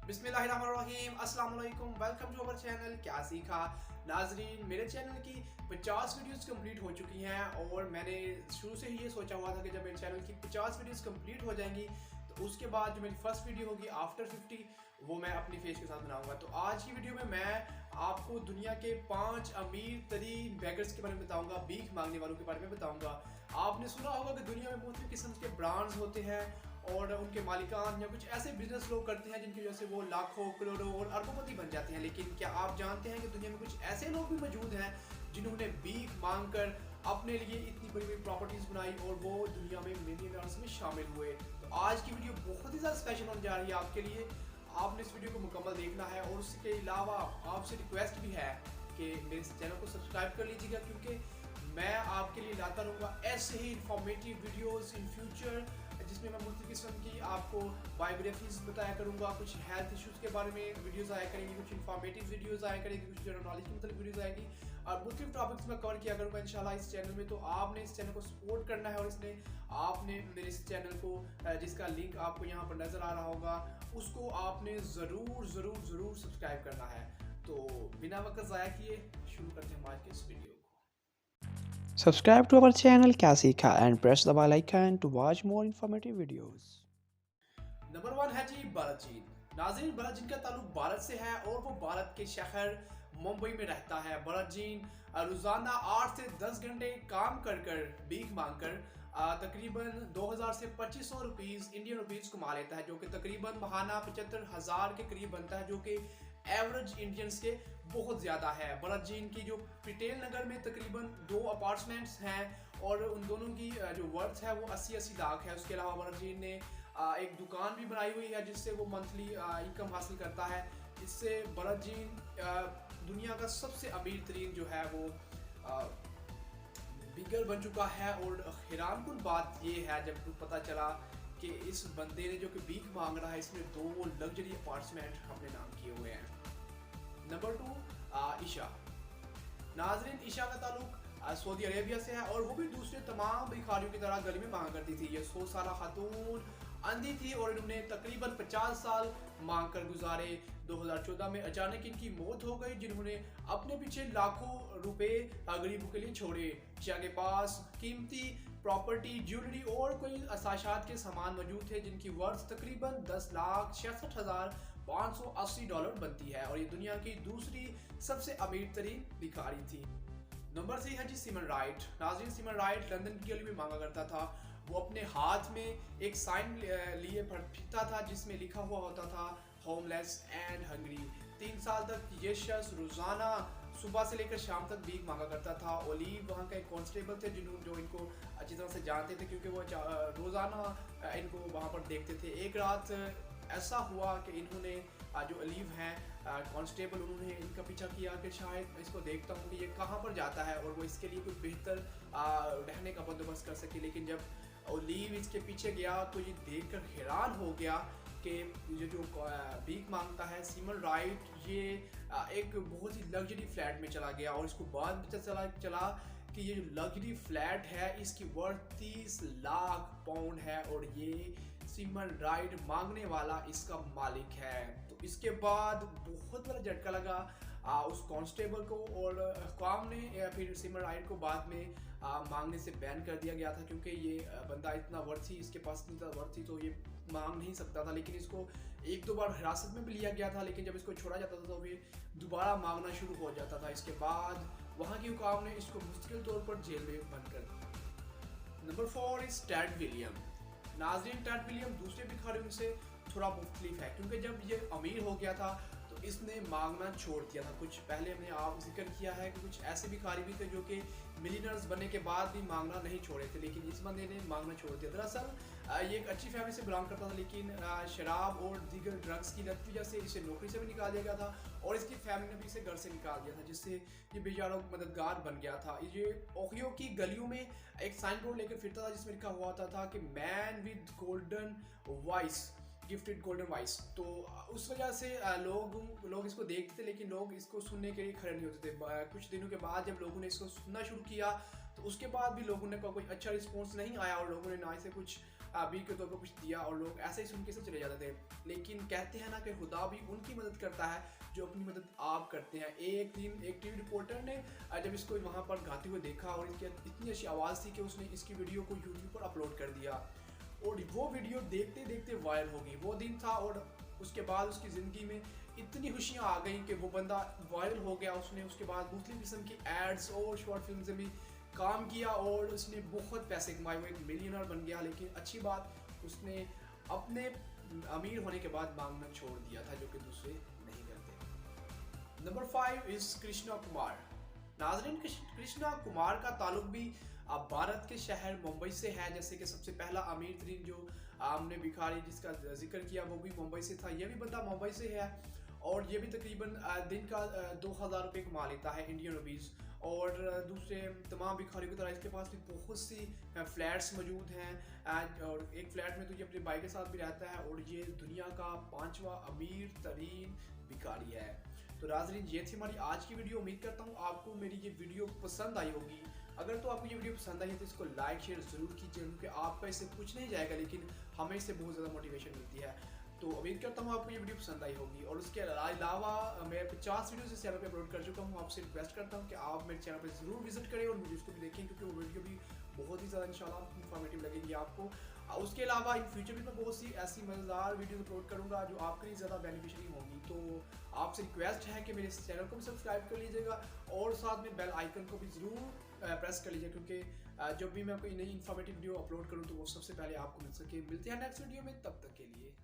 बिस्मिल्लाहिर्रहमानिर्रहीम, अस्सलाम वालेकुम, वेलकम टू अवर चैनल क्या सीखा। नाजरीन, मेरे चैनल की 50 वीडियोस कंप्लीट हो चुकी हैं और मैंने शुरू से ही ये सोचा हुआ था कि जब मेरे चैनल की 50 वीडियोस कंप्लीट हो जाएंगी तो उसके बाद जो मेरी फर्स्ट वीडियो होगी आफ्टर 50 वो मैं अपनी फेस के साथ बनाऊंगा। तो आज की वीडियो में मैं आपको दुनिया के 5 अमीर तरीन बेगर्स के बारे में बताऊंगा, भीख मांगने वालों के बारे में बताऊंगा। आपने सुना होगा कि दुनिया में मुख्तलिफ किस्म के ब्रांड्स होते हैं और उनके मालिकान या कुछ ऐसे बिजनेस लोग करते हैं जिनकी वजह से वो लाखों करोड़ों और अरबोपति बन जाते हैं। लेकिन क्या आप जानते हैं कि दुनिया में कुछ ऐसे लोग भी मौजूद हैं जिन्होंने भीख मांगकर अपने लिए इतनी बड़ी बड़ी प्रॉपर्टीज बनाई और वो दुनिया में मिलियनर्स में शामिल हुए। तो आज की वीडियो बहुत ही ज़्यादा स्पेशल होने जा रही है आपके लिए। आपने इस वीडियो को मुकम्मल देखना है और उसके अलावा आपसे रिक्वेस्ट भी है कि मेरे चैनल को सब्सक्राइब कर लीजिएगा, क्योंकि मैं आपके लिए लाता रहूँगा ऐसे ही इंफॉर्मेटिव वीडियोस इन फ्यूचर जिसमें मैं मुख्तलिफ किस्म की आपको बायोग्राफीज बताया करूँगा, कुछ हेल्थ इश्यूज़ के बारे में वीडियोस आया करेंगी, कुछ इंफॉर्मेटिव वीडियोस आया करेंगी, कुछ जनरल नॉलेज की मतलब वीडियोस आएगी और मुख्तलिफ टॉपिक्स में कवर किया करूँगा इंशाल्लाह इस चैनल में। तो आपने इस चैनल को सपोर्ट करना है और इसने आपने मेरे इस चैनल को जिसका लिंक आपको यहाँ पर नज़र आ रहा होगा उसको आपने ज़रूर ज़रूर ज़रूर सब्सक्राइब करना है। तो बिना वक्त ज़ाया किए शुरू करते हैं आज के इस वीडियो को। Subscribe to our channel क्या सीखा and press the bell icon to watch more informative videos. Number 1 है जी भारत चीन। नाज़रीन, भारत चीन का ताल्लुक भारत से है और वो भारत के शहर मुंबई में रहता है। भारत चीन रोज़ाना 8 से 10 घंटे काम कर कर भीख मांग कर तकरीबन 2000 से 2500 रुपीज़ इंडियन रुपीज़ कमा लेता है, जो कि तकरीबन महाना 75,000 के करीब बनता है, जो कि एवरेज इंडियंस के बहुत ज़्यादा है। भारत चीन की जो पटेल नगर में तकरीबन 2 अपार्टमेंट्स हैं और उन दोनों की जो वर्थ है वो 80-80 लाख है। उसके अलावा भारत चीन ने एक दुकान भी बनाई हुई है जिससे वो मंथली इनकम हासिल करता है। इससे भारत चीन दुनिया का सबसे अमीर तरीन जो है वो बिगर बन चुका है। और हैरानकुन बात ये है जब पता चला कि इस बंदे ने जो कि भीख मांग रहा है इसमें 2 लग्जरी अपार्टमेंट अपने नाम किए हुए हैं। नंबर 2 ईशा। नाजरीन, ईशा का ताल्लुक सऊदी अरेबिया से है और वो भी दूसरे तमाम भिखारियों की तरह गली में मांगा करती थी। ये 100 साल खातून अंधी थी और इन्होंने तकरीबन 50 साल मांग कर गुजारे। 2014 में अचानक इनकी मौत हो गई, जिन्होंने अपने पीछे लाखों रुपए गरीबों के लिए छोड़े। ईशा के पास कीमती प्रॉपर्टी, ज्वेलरी और कोई असाशात के सामान मौजूद थे जिनकी वर्थ तकरीबन 10,66,580 डॉलर बनती है और ये दुनिया की दूसरी सबसे अमीर तरीन भिखारी थी। नंबर 3 है जी सिमन राइट। नाज़रीन, सिमन राइट लंदन की गली में मांगा करता था। वो अपने हाथ में एक साइन लिए फिरता था जिसमें लिखा हुआ होता था होमलेस एंड हंग्री। 3 साल तक ये शख्स रोजाना सुबह से लेकर शाम तक भीख मांगा करता था। ओलीव वहाँ का एक कांस्टेबल थे जो इनको अच्छी तरह से जानते थे, क्योंकि वो रोजाना इनको वहाँ पर देखते थे। एक रात ऐसा हुआ कि इन्होंने जो ओलीव हैं कांस्टेबल, उन्होंने इनका पीछा किया कि शायद मैं इसको देखता हूँ कि ये कहाँ पर जाता है और वो इसके लिए कुछ बेहतर रहने का बंदोबस्त कर सके। लेकिन जब ओलीव इसके पीछे गया तो ये देखकर हैरान हो गया कि ये जो भीख मांगता है सिमन राइट, ये एक बहुत ही लग्जरी फ्लैट में चला गया और इसको बाद में चला कि ये जो लग्जरी फ्लैट है इसकी वर्थ 30 लाख पाउंड है और ये सिमन राइट मांगने वाला इसका मालिक है। तो इसके बाद बहुत बड़ा झटका लगा उस कांस्टेबल को और हुकाम ने या फिर सिमन राइट को बाद में मांगने से बैन कर दिया गया था, क्योंकि ये बंदा इतना वर्थी, इसके पास इतना वर्थी तो ये मांग नहीं सकता था। लेकिन इसको 1-2 बार हिरासत में भी लिया गया था, लेकिन जब इसको छोड़ा जाता था तो ये दोबारा मांगना शुरू हो जाता था। इसके बाद वहाँ की हुकाम ने इसको मुस्तकिल तौर पर जेल में बंद कर दिया। Number 4 is Ted William. नाज़रीन, टेड विलियम दूसरे भिखारियों से थोड़ा मुख्तलिफ है, क्योंकि जब ये अमीर हो गया था तो इसने मांगना छोड़ दिया था। कुछ पहले हमने आप जिक्र किया है कि कुछ ऐसे भिखारी भी थे जो कि मिलियनर्स बनने के बाद भी मांगना नहीं छोड़े थे, लेकिन इस बंदे ने मांगना छोड़ दिया। दरअसल ये एक अच्छी फैमिली से बिलोंग करता था, लेकिन शराब और दीगर ड्रग्स की लत वजह से इसे नौकरी से भी निकाल दिया गया था और इसकी फैमिली ने भी इसे घर से निकाल दिया था, जिससे ये बेचारा मददगार बन गया था। ये ओहियो की गलियों में एक साइन बोर्ड लेकर फिरता था जिसमें लिखा हुआ था कि man with golden voice gifted golden voice. तो उस वजह से लोग इसको देखते थे, लेकिन लोग इसको सुनने के लिए खड़े नहीं होते थे। कुछ दिनों के बाद जब लोगों ने इसको सुनना शुरू किया तो उसके बाद भी लोगों ने कोई अच्छा रिस्पॉन्स नहीं आया और लोगों ने ना इसे कुछ अभी के तौर पर कुछ दिया और लोग ऐसे ही सुन के से चले जाते थे। लेकिन कहते हैं ना कि खुदा भी उनकी मदद करता है जो अपनी मदद आप करते हैं। एक दिन एक टीवी रिपोर्टर ने जब इसको वहाँ पर गाते हुए देखा और इसकी इतनी अच्छी आवाज़ थी कि उसने इसकी वीडियो को यूट्यूब पर अपलोड कर दिया और वो वीडियो देखते देखते वायरल हो गई। वो दिन था और उसके बाद उसकी ज़िंदगी में इतनी खुशियाँ आ गई कि वो बंदा वायरल हो गया। उसने उसके बाद मुख्तलिफ किस्म की एड्स और शॉर्ट फिल्म से भी काम किया और उसने बहुत पैसे कमाए, वो एक मिलियनर बन गया। लेकिन अच्छी बात, उसने अपने अमीर होने के बाद मांगना छोड़ दिया था, जो कि दूसरे नहीं करते। Number 5 is Krishna Kumar. नाज़रीन, कृष्णा कुमार का ताल्लुक भी भारत के शहर मुंबई से है। जैसे कि सबसे पहला अमीर तरीन जो हमने भिखारी जिसका जिक्र किया वो भी मुंबई से था, ये भी बंदा मुंबई से है और ये भी तकरीबन दिन का 2000 रुपये कमा लेता है इंडियन रुपीज़। और दूसरे तमाम भिखारियों की तरह इसके पास भी बहुत सी फ्लैट्स मौजूद हैं और एक फ्लैट में तो ये अपने भाई के साथ भी रहता है और ये दुनिया का 5वां अमीर तरीन भिखारी है। तो नाज़रीन, ये थी हमारी आज की वीडियो। उम्मीद करता हूँ आपको मेरी ये वीडियो पसंद आई होगी। अगर तो आपको ये वीडियो पसंद आई है तो इसको लाइक शेयर ज़रूर कीजिए, क्योंकि आपका इससे कुछ नहीं जाएगा लेकिन हमें इससे बहुत ज़्यादा मोटिवेशन मिलती है। तो उम्मीद करता हूँ आपको ये वीडियो पसंद आई होगी। और उसके अलावा मैं 50 वीडियोस इस चैनल पे अपलोड कर चुका हूँ। आपसे रिक्वेस्ट करता हूँ कि आप मेरे चैनल पे ज़रूर विजिट करें और वीडियोस को भी देखें, क्योंकि वो वीडियो भी बहुत ही ज़्यादा इंशाल्लाह इंफॉर्मेटिव लगेगी आपको। उसके अलावा इन फ्यूचर भी मैं बहुत सी ऐसी मज़ेदार वीडियोस अपलोड करूँगा जो आपके लिए ज़्यादा बेनिफिशियरी होंगी। तो आपसे रिक्वेस्ट है कि मेरे इस चैनल को भी सब्सक्राइब कर लीजिएगा और साथ में बेल आइकन को भी ज़रूर प्रेस कर लीजिए, क्योंकि जब भी मैं कोई नई इंफॉर्मेटिव वीडियो अपलोड करूँ तो वो सबसे पहले आपको मिल सके। मिलते हैं नेक्स्ट वीडियो में, तब तक के लिए।